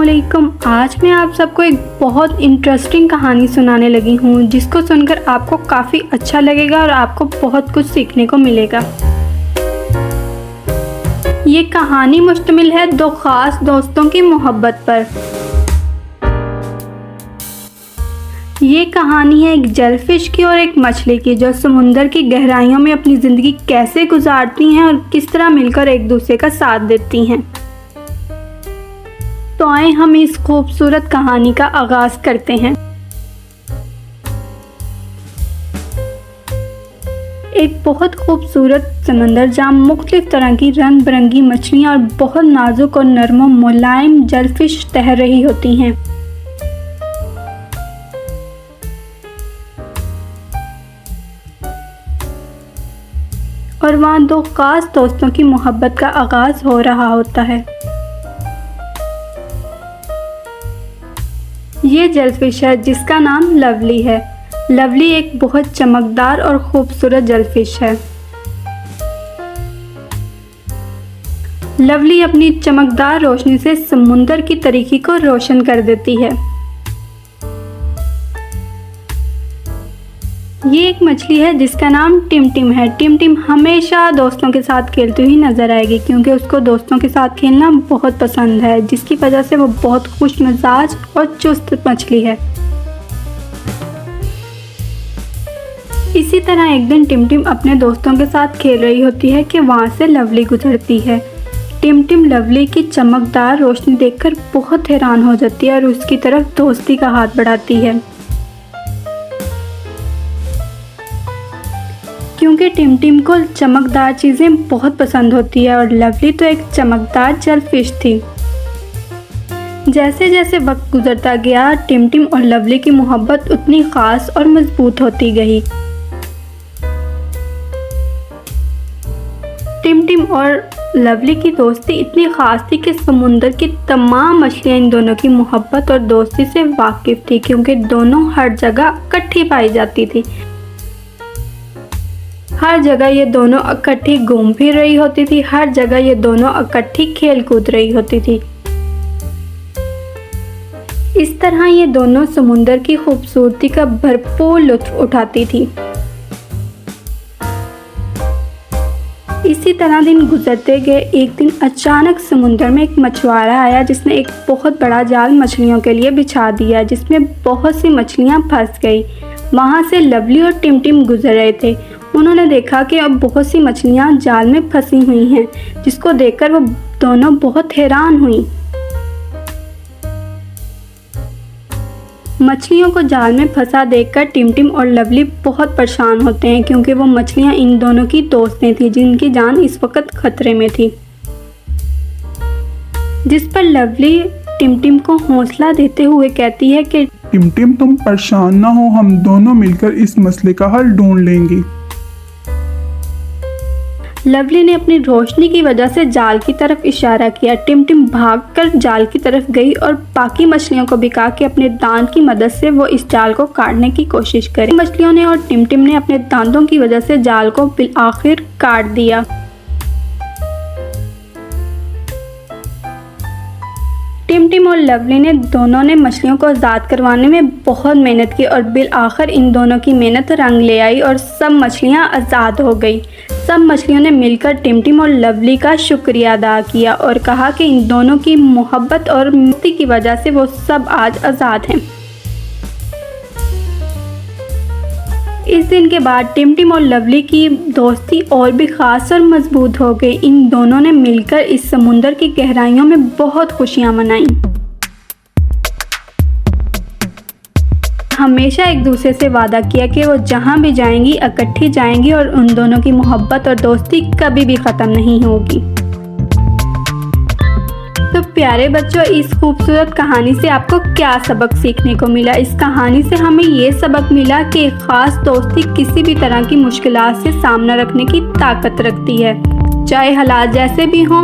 अस्सलामुअलैकुम। आज मैं आप सबको एक बहुत इंटरेस्टिंग कहानी सुनाने लगी हूँ जिसको सुनकर आपको काफ़ी अच्छा लगेगा और आपको बहुत कुछ सीखने को मिलेगा। ये कहानी मुश्तमिल है दो ख़ास दोस्तों की मोहब्बत पर। ये कहानी है एक जेलफिश की और एक मछली की जो समुंदर की गहराइयों में अपनी ज़िंदगी कैसे गुजारती हैं और किस तरह मिलकर एक दूसरे का साथ देती हैं। तो आए हम इस खूबसूरत कहानी का आगाज़ करते हैं। एक बहुत खूबसूरत समंदर जहाँ मुख्तलिफ तरह की रंग बिरंगी मछलियाँ और बहुत नाजुक और नरम मुलायम जेलफिश तैर रही होती हैं। और वहाँ दो खास दोस्तों की मोहब्बत का आगाज़ हो रहा होता है। ये जेलफिश है जिसका नाम लवली है। लवली एक बहुत चमकदार और खूबसूरत जेलफिश है। लवली अपनी चमकदार रोशनी से समुंदर की तारीकी को रोशन कर देती है। ये एक मछली है जिसका नाम टिमटिम है। टिमटिम हमेशा दोस्तों के साथ खेलती हुई नजर आएगी क्योंकि उसको दोस्तों के साथ खेलना बहुत पसंद है, जिसकी वजह से वो बहुत खुश मिजाज और चुस्त मछली है। इसी तरह एक दिन टिमटिम अपने दोस्तों के साथ खेल रही होती है कि वहाँ से लवली गुजरती है। टिमटिम लवली की चमकदार रोशनी देखकर बहुत हैरान हो जाती है और उसकी तरफ दोस्ती का हाथ बढ़ाती है क्योंकि टिमटिम को चमकदार चीज़ें बहुत पसंद होती है और लवली तो एक चमकदार जेलफिश थी। जैसे जैसे वक्त गुजरता गया टिमटिम और लवली की मोहब्बत उतनी ख़ास और मजबूत होती गई। टिमटिम और लवली की दोस्ती इतनी ख़ास थी कि समुंदर की तमाम मछलियाँ इन दोनों की मोहब्बत और दोस्ती से वाकिफ़ थी क्योंकि दोनों हर जगह इकट्ठी पाई जाती थी। हर जगह ये दोनों इकट्ठी घूम फिर रही होती थी, हर जगह ये दोनों इकट्ठी खेल कूद रही होती थी। इस तरह ये दोनों समुंदर की खूबसूरती का भरपूर लुत्फ उठाती थी। इसी तरह दिन गुजरते गए। एक दिन अचानक समुंदर में एक मछुआरा आया जिसने एक बहुत बड़ा जाल मछलियों के लिए बिछा दिया जिसमें बहुत सी मछलियां फंस गई। वहां से लवली और टिमटिम गुजर रहे थे। उन्होंने देखा कि अब बहुत सी मछलियां जाल में फंसी हुई हैं, जिसको देखकर वो दोनों बहुत हैरान हुई। मछलियों को जाल में फंसा देखकर टिमटिम और लवली बहुत परेशान होते हैं क्योंकि वो मछलियां इन दोनों की दोस्तें थीं जिनकी जान इस वक्त खतरे में थी। जिस पर लवली टिमटिम को हौसला देते हुए कहती है कि टिमटिम तुम परेशान ना हो, हम दोनों मिलकर इस मसले का हल ढूंढ लेंगे। लवली ने अपनी रोशनी की वजह से जाल की तरफ इशारा किया। टिमटिम भागकर जाल की तरफ गई और बाकी मछलियों को भी कहा कि अपने दांत की मदद से वो इस जाल को काटने की कोशिश करें। मछलियों ने और टिमटिम ने अपने दांतों की वजह से जाल को आखिर काट दिया। टिमटिम और लवली ने दोनों ने मछलियों को आज़ाद करवाने में बहुत मेहनत की और बिल आखिर इन दोनों की मेहनत रंग ले आई और सब मछलियां आज़ाद हो गई। सब मछलियों ने मिलकर टिमटिम और लवली का शुक्रिया अदा किया और कहा कि इन दोनों की मोहब्बत और दोस्ती की वजह से वो सब आज आज़ाद हैं। इस दिन के बाद टिमटिम और लवली की दोस्ती और भी ख़ास और मजबूत हो गई। इन दोनों ने मिलकर इस समुंदर की गहराइयों में बहुत खुशियां मनाई। हमेशा एक दूसरे से वादा किया कि वो जहां भी जाएंगी इकट्ठी जाएंगी और उन दोनों की मोहब्बत और दोस्ती कभी भी ख़त्म नहीं होगी। तो प्यारे बच्चों, इस खूबसूरत कहानी से आपको क्या सबक सीखने को मिला? इस कहानी से हमें ये सबक मिला कि ख़ास दोस्ती किसी भी तरह की मुश्किलात से सामना रखने की ताकत रखती है। चाहे हालात जैसे भी हों,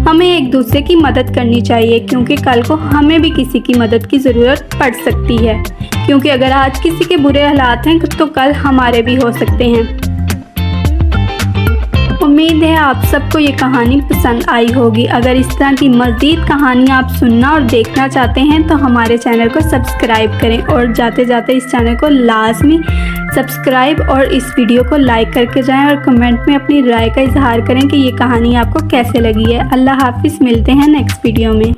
हमें एक दूसरे की मदद करनी चाहिए क्योंकि कल को हमें भी किसी की मदद की ज़रूरत पड़ सकती है। क्योंकि अगर आज किसी के बुरे हालात हैं तो कल हमारे भी हो सकते हैं। उम्मीद है आप सबको ये कहानी पसंद आई होगी। अगर इस तरह की मज़ीद कहानी आप सुनना और देखना चाहते हैं तो हमारे चैनल को सब्सक्राइब करें और जाते जाते इस चैनल को लाजमी सब्सक्राइब और इस वीडियो को लाइक करके जाएं और कमेंट में अपनी राय का इजहार करें कि ये कहानी आपको कैसे लगी है। अल्लाह हाफिज़, मिलते हैं नेक्स्ट वीडियो में।